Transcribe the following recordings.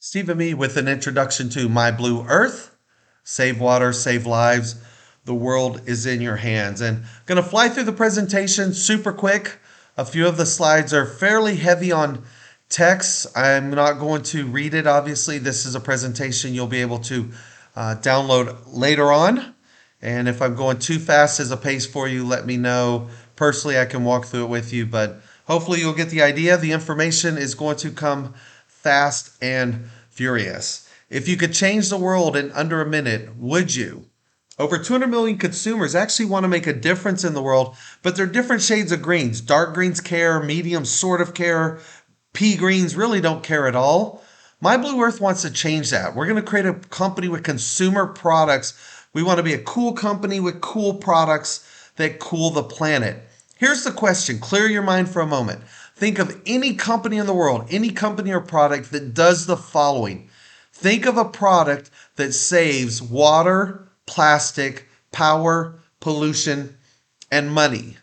Steve and me with an introduction to My Blue Earth. Save water, save lives. The world is in your hands. And going to fly through the presentation super quick. A few of the slides are fairly heavy on text. I'm not going to read it, obviously. This is a presentation you'll be able to download later on. And if I'm going too fast as a pace for you, let me know. Personally, I can walk through it with you, but hopefully you'll get the idea. The information is going to come fast and furious. If you could change the world in under a minute, would you? Over 200 million consumers actually want to make a difference in the world, but they're different shades of greens. Dark greens care, medium sort of care, pea greens really don't care at all. My Blue Earth wants to change that. We're going to create a company with consumer products. We want to be a cool company with cool products that cool the planet. Here's the question. Clear your mind for a moment. Think of any company in the world, any company or product that does the following. Think of a product that saves water, plastic, power, pollution, and money.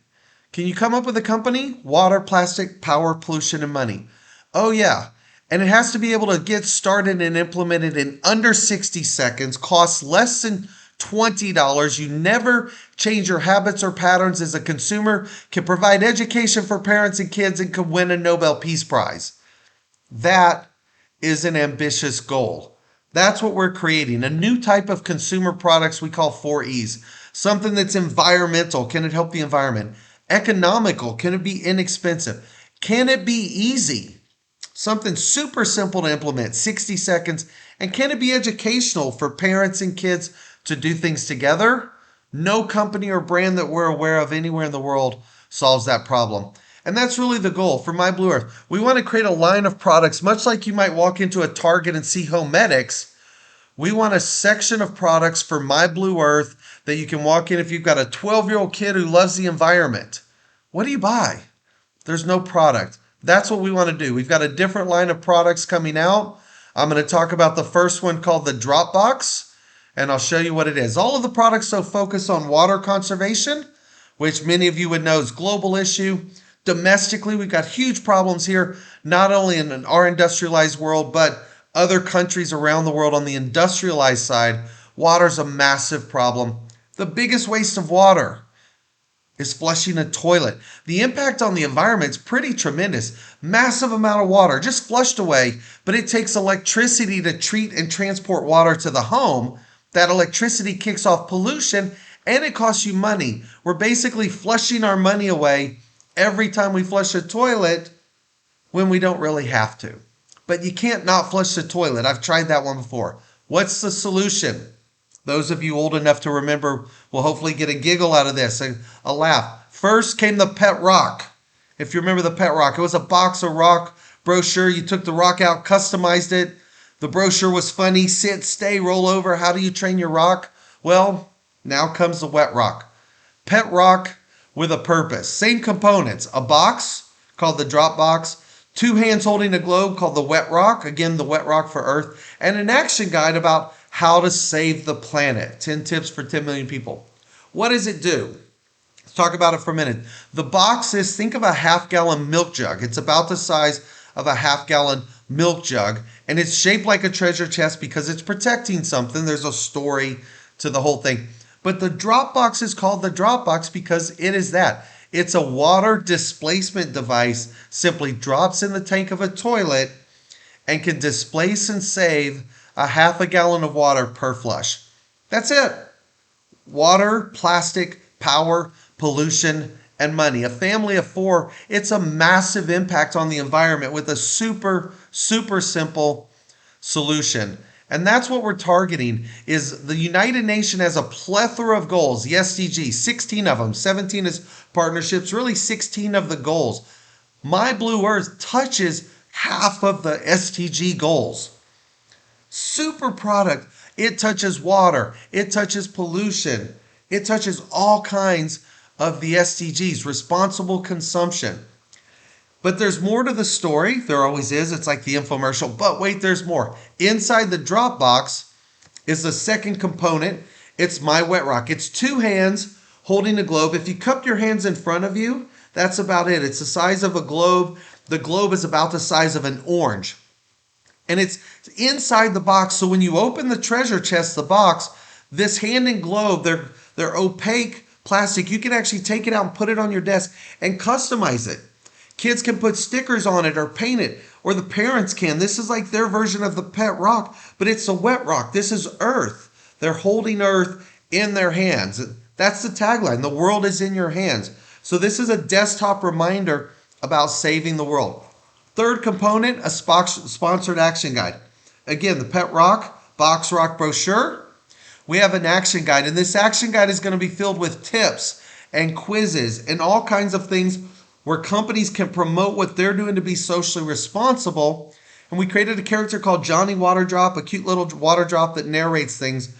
Can you come up with a company? Water, plastic, power, pollution, and money. Oh, yeah. And it has to be able to get started and implemented in under 60 seconds, costs less than $20. You never change your habits or patterns as a consumer, can provide education for parents and kids, and can win a Nobel Peace Prize. That is an ambitious goal. That's what we're creating. A new type of consumer products we call 4E's. Something that's environmental. Can it help the environment? Economical. Can it be inexpensive? Can it be easy? Something super simple to implement, 60 seconds. And can it be educational for parents and kids to do things together? No company or brand that we're aware of anywhere in the world solves that problem. And that's really the goal for My Blue Earth. We want to create a line of products, much like you might walk into a Target and see Homedics. We want a section of products for My Blue Earth that you can walk in if you've got a 12-year-old kid who loves the environment. What do you buy? There's no product. That's what we want to do. We've got a different line of products coming out. I'm going to talk about the first one called the Dropbox, and I'll show you what it is. All of the products so focus on water conservation, which many of you would know is a global issue. Domestically, we've got huge problems here, not only in our industrialized world, but other countries around the world on the industrialized side. Water's a massive problem. The biggest waste of water is flushing a toilet. The impact on the environment is pretty tremendous. Massive amount of water just flushed away, but it takes electricity to treat and transport water to the home. That electricity kicks off pollution and it costs you money. We're basically flushing our money away every time we flush a toilet when we don't really have to. But you can't not flush the toilet. I've tried that one before. What's the solution? Those of you old enough to remember will hopefully get a giggle out of this, a laugh. First came the pet rock. If you remember the pet rock, it was a box of rock brochure. You took the rock out, customized it. The brochure was funny. Sit, stay, roll over. How do you train your rock? Well, now comes the wet rock. Pet rock with a purpose. Same components. A box called the drop box. Two hands holding a globe called the wet rock. Again, the wet rock for Earth. And an action guide about how to save the planet. 10 tips for 10 million people. What does it do? Let's talk about it for a minute. The box is, think of a half-gallon milk jug. It's about the size of a half-gallon milk jug. And it's shaped like a treasure chest because it's protecting something. There's a story to the whole thing. But the drop box is called the drop box because it is that. It's a water displacement device. Simply drops in the tank of a toilet and can displace and save a half a gallon of water per flush. That's it. Water, plastic, power, pollution, and money. A family of four, it's a massive impact on the environment with a super, super simple solution. And that's what we're targeting is the United Nations has a plethora of goals, the SDGs, 16 of them, 17 is partnerships, really 16 of the goals. My Blue Earth touches half of the SDG goals. Super product. It touches water. It touches pollution. It touches all kinds of the SDGs, responsible consumption. But there's more to the story. There always is. It's like the infomercial. But wait, there's more. Inside the drop box is the second component. It's my wet rock. It's two hands holding a globe. If you cup your hands in front of you, that's about it. It's the size of a globe. The globe is about the size of an orange. And it's inside the box. So when you open the treasure chest, the box, this hand and globe, they're opaque plastic. You can actually take it out and put it on your desk and customize it. Kids can put stickers on it or paint it, or the parents can. This is like their version of the pet rock, but it's a wet rock. This is Earth. They're holding Earth in their hands. That's the tagline. The world is in your hands. So this is a desktop reminder about saving the world. Third component, a sponsored action guide. Again, the Pet Rock Box Rock brochure. We have an action guide, and this action guide is going to be filled with tips and quizzes and all kinds of things where companies can promote what they're doing to be socially responsible. And we created a character called Johnny Waterdrop, a cute little water drop that narrates things.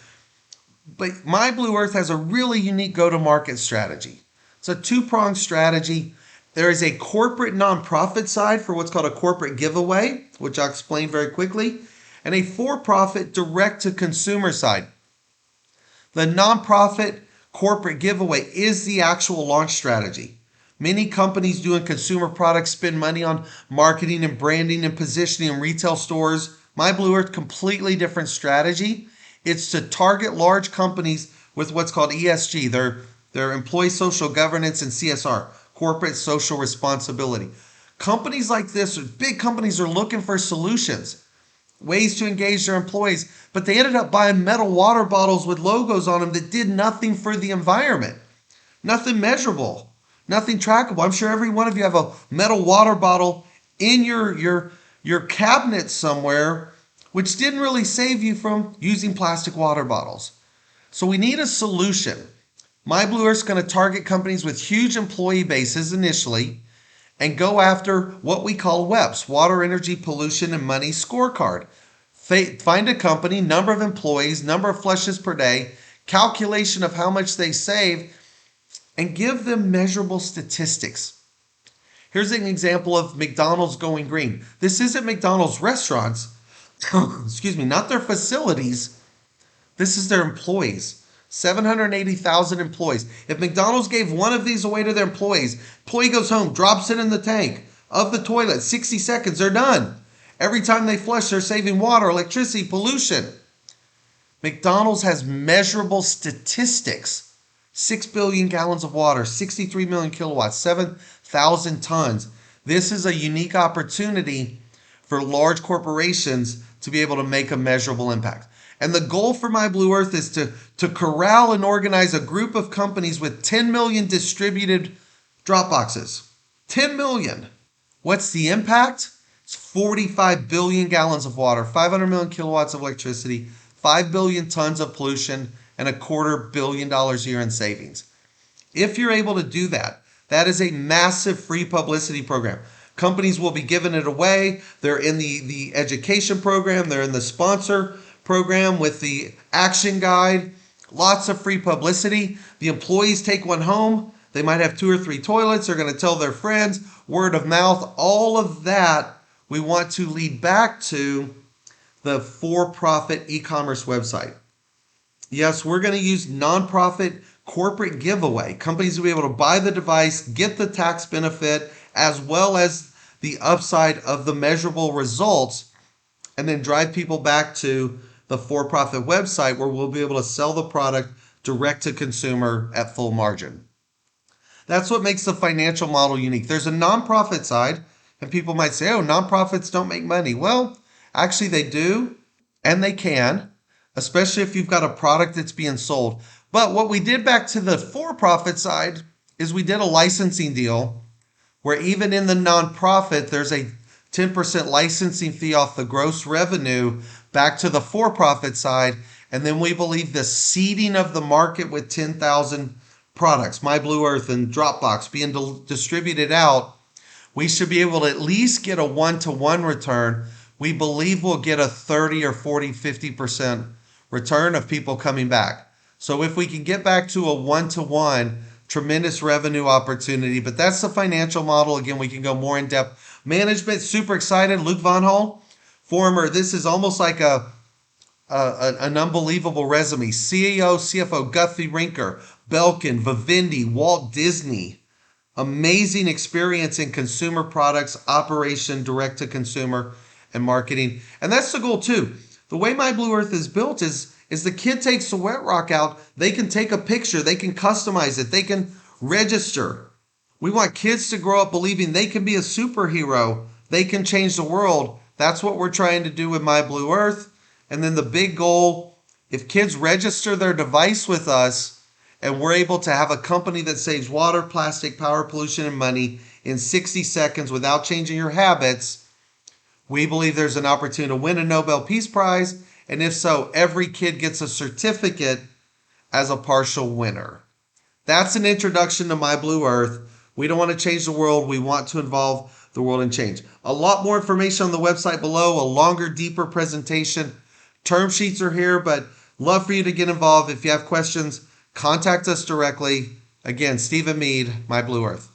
But My Blue Earth has a really unique go-to-market strategy. It's a two-pronged strategy. There is a corporate nonprofit side for what's called a corporate giveaway, which I'll explain very quickly, and a for-profit direct-to-consumer side. The nonprofit corporate giveaway is the actual launch strategy. Many companies doing consumer products spend money on marketing and branding and positioning in retail stores. My Blue Earth, completely different strategy. It's to target large companies with what's called ESG, their employee social governance, and CSR, corporate social responsibility. Companies like this, big companies, are looking for solutions, ways to engage their employees, but they ended up buying metal water bottles with logos on them that did nothing for the environment, nothing measurable, nothing trackable. I'm sure every one of you have a metal water bottle in your cabinet somewhere, which didn't really save you from using plastic water bottles. So we need a solution. My Blue Earth's going to target companies with huge employee bases initially and go after what we call WEPS, Water, Energy, Pollution, and Money Scorecard. Find a company, number of employees, number of flushes per day, calculation of how much they save, and give them measurable statistics. Here's an example of McDonald's going green. This isn't McDonald's restaurants, excuse me, not their facilities. This is their employees. 780,000 employees. If McDonald's gave one of these away to their employees, employee goes home, drops it in the tank of the toilet, 60 seconds, they're done. Every time they flush, they're saving water, electricity, pollution. McDonald's has measurable statistics. 6 billion gallons of water, 63 million kilowatts, 7,000 tons. This is a unique opportunity for large corporations to be able to make a measurable impact. And the goal for My Blue Earth is to corral and organize a group of companies with 10 million distributed drop boxes. 10 million. What's the impact? It's 45 billion gallons of water, 500 million kilowatts of electricity, 5 billion tons of pollution, and $250 million a year in savings. If you're able to do that, that is a massive free publicity program. Companies will be giving it away. They're in the education program. They're in the sponsor program with the action guide. Lots of free publicity. The employees take one home. They might have 2 or 3 toilets. They're going to tell their friends. Word of mouth. All of that we want to lead back to the for-profit e-commerce website. Yes, we're going to use nonprofit corporate giveaway. Companies will be able to buy the device, get the tax benefit, as well as the upside of the measurable results, and then drive people back to the for-profit website where we'll be able to sell the product direct to consumer at full margin. That's what makes the financial model unique. There's a nonprofit side, and people might say, oh, nonprofits don't make money. Well, actually they do, and they can, especially if you've got a product that's being sold. But what we did back to the for-profit side is we did a licensing deal where even in the nonprofit, there's a 10% licensing fee off the gross revenue back to the for-profit side. And then we believe the seeding of the market with 10,000 products, My Blue Earth and Dropbox being distributed out, we should be able to at least get a 1-to-1 return. We believe we'll get a 30 or 40, 50% return of people coming back. So if we can get back to a 1-to-1, tremendous revenue opportunity. But that's the financial model. Again, we can go more in depth. Management, super excited. Luke Von Hall, former, this is almost like an unbelievable resume. CEO, CFO, Guthrie Rinker, Belkin, Vivendi, Walt Disney. Amazing experience in consumer products, operation, direct to consumer. and marketing. And that's the goal too. The way My Blue Earth is built is the kid takes the wet rock out, they can take a picture, they can customize it, they can register. We want kids to grow up believing they can be a superhero, they can change the world. That's what we're trying to do with My Blue Earth. And then the big goal, if kids register their device with us and we're able to have a company that saves water, plastic, power, pollution, and money in 60 seconds without changing your habits, we believe there's an opportunity to win a Nobel Peace Prize. And if so, every kid gets a certificate as a partial winner. That's an introduction to My Blue Earth. We don't want to change the world. We want to involve the world in change. A lot more information on the website below, a longer, deeper presentation. Term sheets are here, but love for you to get involved. If you have questions, contact us directly. Again, Stephen Mead, My Blue Earth.